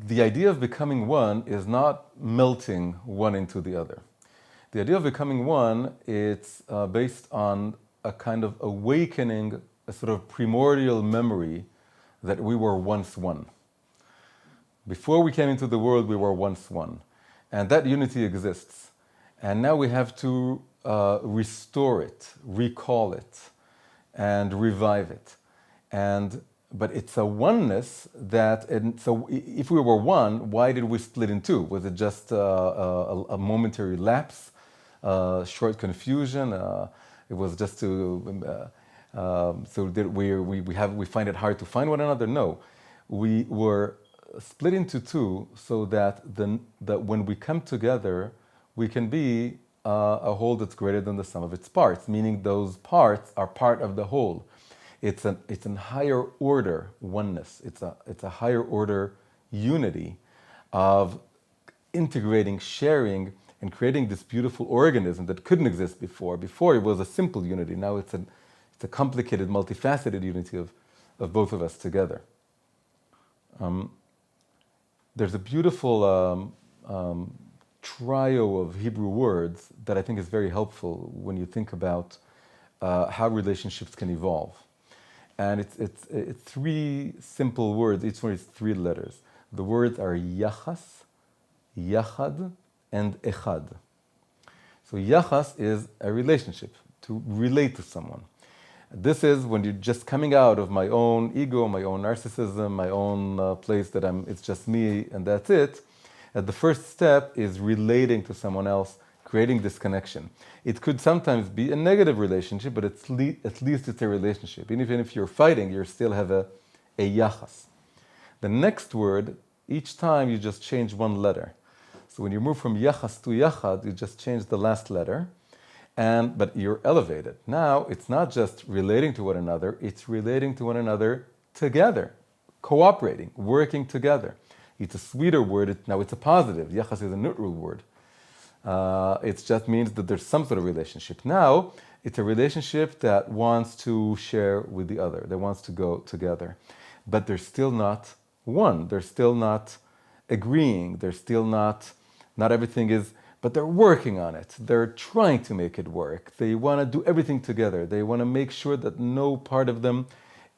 the idea of becoming one is not melting one into the other. The idea of becoming one, it's based on a kind of awakening, a sort of primordial memory that we were once one. Before we came into the world, we were once one. And that unity exists. And now we have to restore it, recall it, and revive it. But it's a oneness that, and so if we were one, why did we split in two? Was it just a momentary lapse, short confusion? It was just to, so that we find it hard to find one another? No, we were split into two so that that when we come together, we can be a whole that's greater than the sum of its parts, meaning those parts are part of the whole. It's a higher order oneness. It's a higher order unity of integrating, sharing, and creating this beautiful organism that couldn't exist before. Before it was a simple unity. Now it's a complicated, multifaceted unity of both of us together. There's a beautiful trio of Hebrew words that I think is very helpful when you think about how relationships can evolve. And it's three simple words. Each one is three letters. The words are yachas, yachad, and echad. So yachas is a relationship, to relate to someone. This is when you're just coming out of my own ego, my own narcissism, my own place that it's just me and that's it. And the first step is relating to someone else, creating this connection. It could sometimes be a negative relationship, but at least it's a relationship. Even if you're fighting, you still have a yachas. The next word, each time you just change one letter. So when you move from yachas to yachad, you just change the last letter, but you're elevated. Now, it's not just relating to one another, it's relating to one another together, cooperating, working together. It's a sweeter word, now it's a positive. Yachas is a neutral word. It just means that there's some sort of relationship. Now, it's a relationship that wants to share with the other, that wants to go together. But they're still not one. They're still not agreeing. They're still not everything is, but they're working on it. They're trying to make it work. They want to do everything together. They want to make sure that no part of them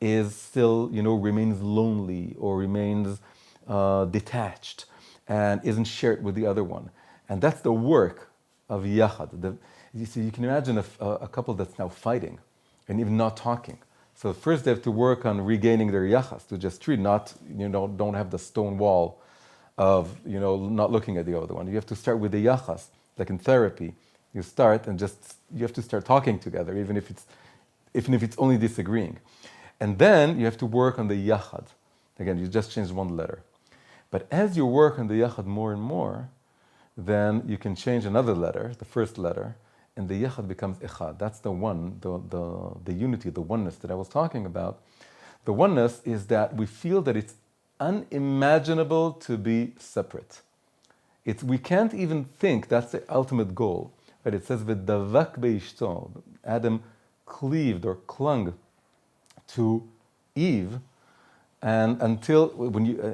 is still, remains lonely or remains detached and isn't shared with the other one. And that's the work of yachad. You see, you can imagine a couple that's now fighting and even not talking. So first they have to work on regaining their yachas, to just treat, not, don't have the stone wall of, not looking at the other one. You have to start with the yachas, like in therapy. You start and you have to start talking together, even if it's only disagreeing. And then you have to work on the yachad. Again, you just changed one letter. But as you work on the yachad more and more, then you can change another letter, the first letter, and the yachad becomes echad. That's the one, the unity, the oneness that I was talking about. The oneness is that we feel that it's unimaginable to be separate. We can't even think, that's the ultimate goal. But it says, v'davak beishto, Adam cleaved or clung to Eve, and until,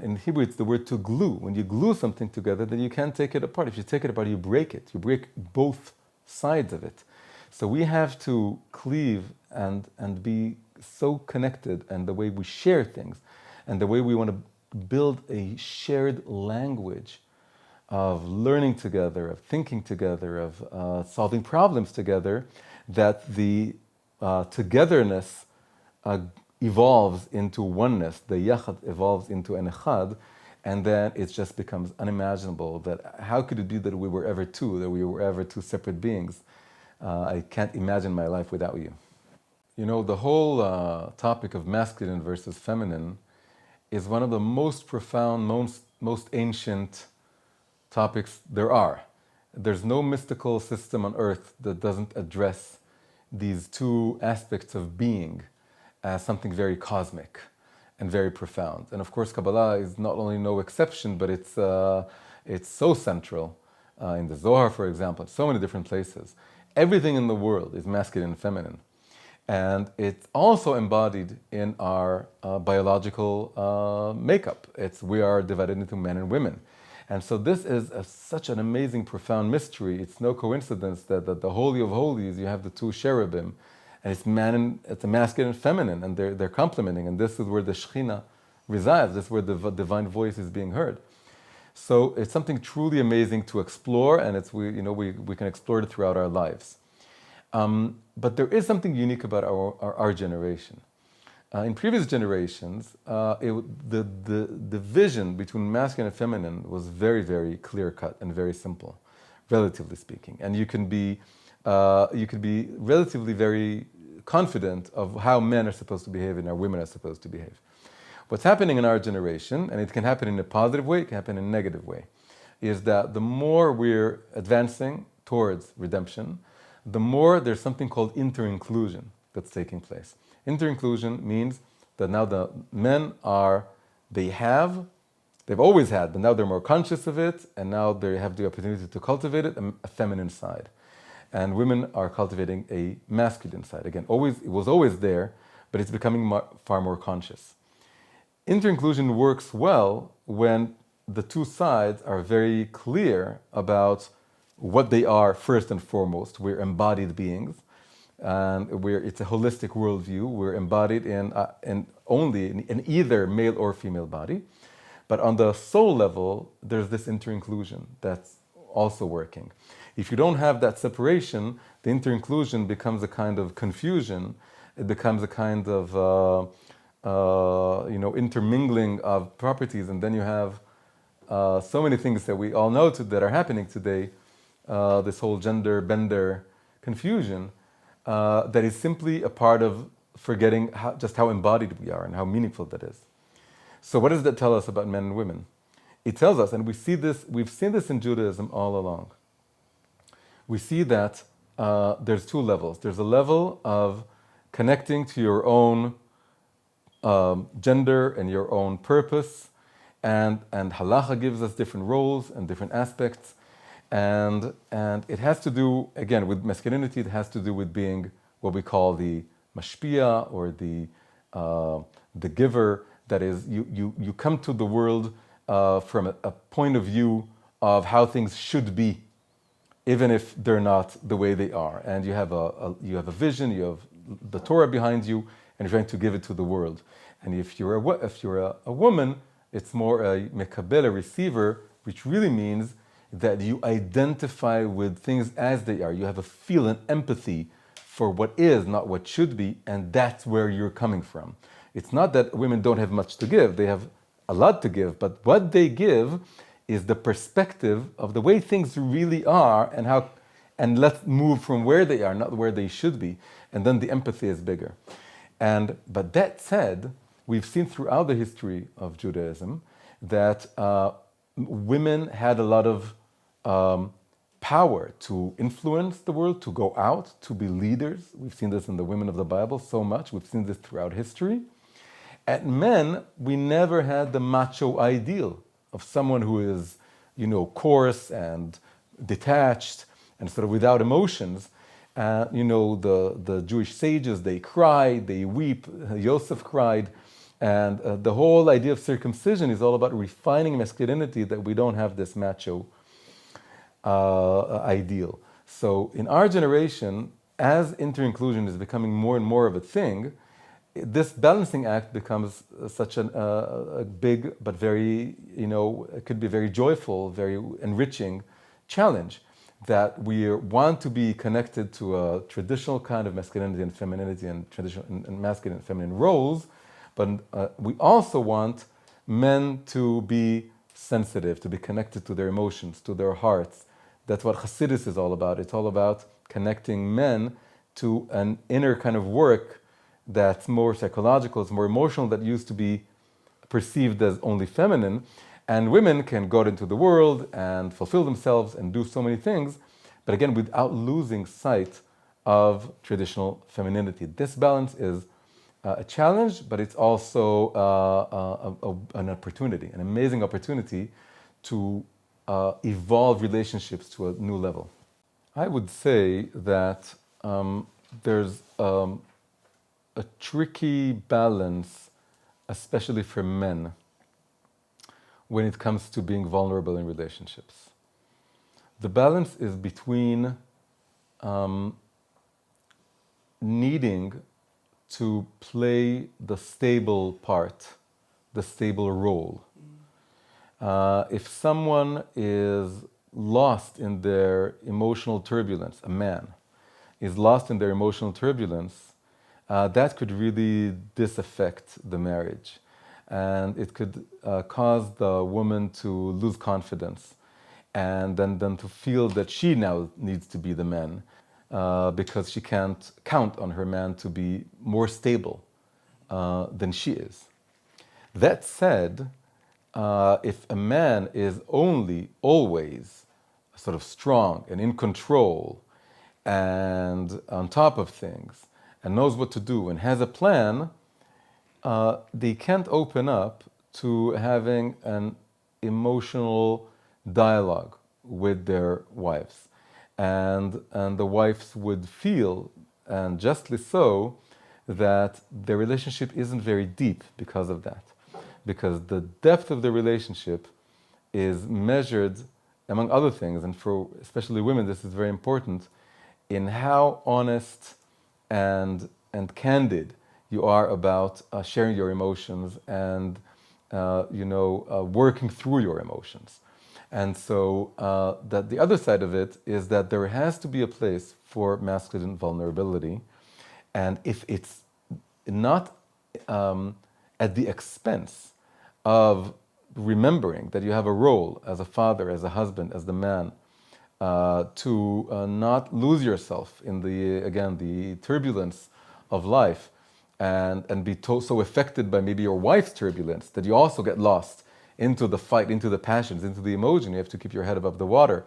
in Hebrew it's the word to glue. When you glue something together, then you can't take it apart. If you take it apart, you break it. You break both sides of it. So we have to cleave and be so connected, and the way we share things, and the way we want to build a shared language of learning together, of thinking together, of solving problems together, that the togetherness evolves into oneness, the yachad evolves into an echad, and then it just becomes unimaginable that how could it be that we were ever two, that we were ever two separate beings? I can't imagine my life without you. The whole topic of masculine versus feminine is one of the most profound, most ancient topics there are. There's no mystical system on earth that doesn't address these two aspects of being as something very cosmic and very profound. And of course, Kabbalah is not only no exception, but it's so central in the Zohar, for example, in so many different places. Everything in the world is masculine and feminine. And it's also embodied in our biological makeup. We are divided into men and women. And so this is such an amazing, profound mystery. It's no coincidence that the Holy of Holies, you have the two cherubim, and it's a masculine and feminine, and they're complementing, and this is where the Shekhinah resides. This is where the divine voice is being heard. So it's something truly amazing to explore, and we can explore it throughout our lives. But there is something unique about our generation. In previous generations, the vision between masculine and feminine was very, very clear-cut and very simple, relatively speaking. And you could be relatively very confident of how men are supposed to behave and how women are supposed to behave. What's happening in our generation, and it can happen in a positive way, it can happen in a negative way, is that the more we're advancing towards redemption, the more there's something called inter-inclusion that's taking place. Inter-inclusion means that now the men they've always had, but now they're more conscious of it, and now they have the opportunity to cultivate it, a feminine side. And women are cultivating a masculine side. Again, it was always there, but it's becoming far more conscious. Inter-inclusion works well when the two sides are very clear about what they are first and foremost. We're embodied beings, and it's a holistic worldview. We're embodied in either male or female body. But on the soul level, there's this inter-inclusion that's also working. If you don't have that separation, the inter-inclusion becomes a kind of confusion. It becomes a kind of intermingling of properties, and then you have so many things that we all know that are happening today. This whole gender bender confusion that is simply a part of forgetting just how embodied we are and how meaningful that is. So what does that tell us about men and women? It tells us, and we've seen this in Judaism all along. We see that there's two levels. There's a level of connecting to your own gender and your own purpose, and halacha gives us different roles and different aspects, and it has to do, again, with masculinity. It has to do with being what we call the mashpia, or the giver. That is, you come to the world from a point of view of how things should be, even if they're not the way they are. And you have a vision, you have the Torah behind you, and you're trying to give it to the world. And if you're a woman, it's more a mekabel, a receiver, which really means that you identify with things as they are. You have a feel and empathy for what is, not what should be, and that's where you're coming from. It's not that women don't have much to give. They have a lot to give, but what they give is the perspective of the way things really are, and let's move from where they are, not where they should be. And then the empathy is bigger. But that said, we've seen throughout the history of Judaism that women had a lot of power to influence the world, to go out, to be leaders. We've seen this in the women of the Bible so much. We've seen this throughout history. At men, we never had the macho ideal of someone who is, coarse and detached and sort of without emotions. The Jewish sages, they cry, they weep. Yosef cried. And the whole idea of circumcision is all about refining masculinity, that we don't have this macho ideal. So in our generation, as inter-inclusion is becoming more and more of a thing, this balancing act becomes such a big, but very, it could be very joyful, very enriching challenge, that we want to be connected to a traditional kind of masculinity and femininity, and traditional and masculine and feminine roles, but we also want men to be sensitive, to be connected to their emotions, to their hearts. That's what Hasidus is all about. It's all about connecting men to an inner kind of work that's more psychological, it's more emotional, that used to be perceived as only feminine. And women can go out into the world and fulfill themselves and do so many things, but again, without losing sight of traditional femininity. This balance is a challenge, but it's also an opportunity, an amazing opportunity to evolve relationships to a new level. I would say that there's a tricky balance, especially for men, when it comes to being vulnerable in relationships. The balance is between needing to play the stable part, the stable role. If someone is lost in their emotional turbulence, a man is lost in their emotional turbulence, that could really disaffect the marriage. And it could cause the woman to lose confidence and then to feel that she now needs to be the man because she can't count on her man to be more stable than she is. That said, if a man is always sort of strong and in control and on top of things and knows what to do and has a plan, they can't open up to having an emotional dialogue with their wives. And the wives would feel, and justly so, that their relationship isn't very deep because of that. Because the depth of the relationship is measured, among other things, and for especially women this is very important, in how honest and candid you are about sharing your emotions and working through your emotions. And so that the other side of it is that there has to be a place for masculine vulnerability, and if it's not at the expense of remembering that you have a role as a father, as a husband, as the man, to not lose yourself in the turbulence of life, and be so affected by maybe your wife's turbulence that you also get lost into the fight, into the passions, into the emotion. You have to keep your head above the water.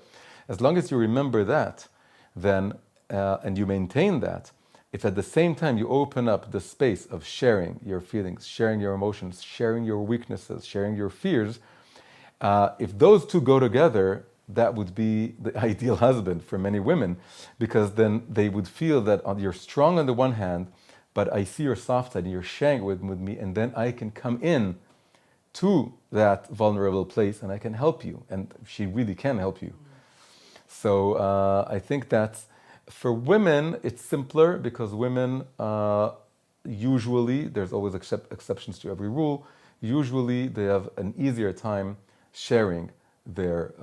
As long as you remember that, then and you maintain that, if at the same time you open up the space of sharing your feelings, sharing your emotions, sharing your weaknesses, sharing your fears, if those two go together, that would be the ideal husband for many women, because then they would feel that you're strong on the one hand, but I see your soft side and you're sharing with me, and then I can come in to that vulnerable place and I can help you, and she really can help you. So I think that's, for women it's simpler, because women usually, there's always exceptions to every rule, usually they have an easier time sharing their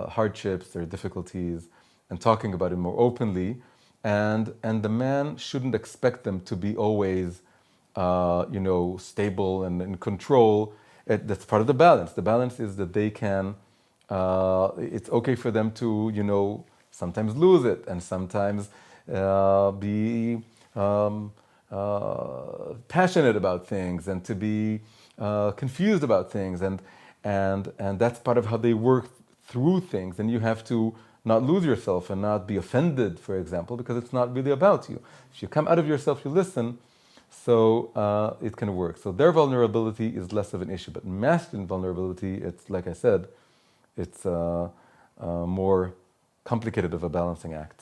hardships, their difficulties, and talking about it more openly, and the man shouldn't expect them to be always stable and in control. That's part of the balance. The balance is that they can, it's okay for them to, sometimes lose it and sometimes be passionate about things and to be confused about things. And that's part of how they work through things. And you have to not lose yourself and not be offended, for example, because it's not really about you. If you come out of yourself, you listen, so it can work. So their vulnerability is less of an issue, but masculine vulnerability, it's like I said, it's more complicated of a balancing act.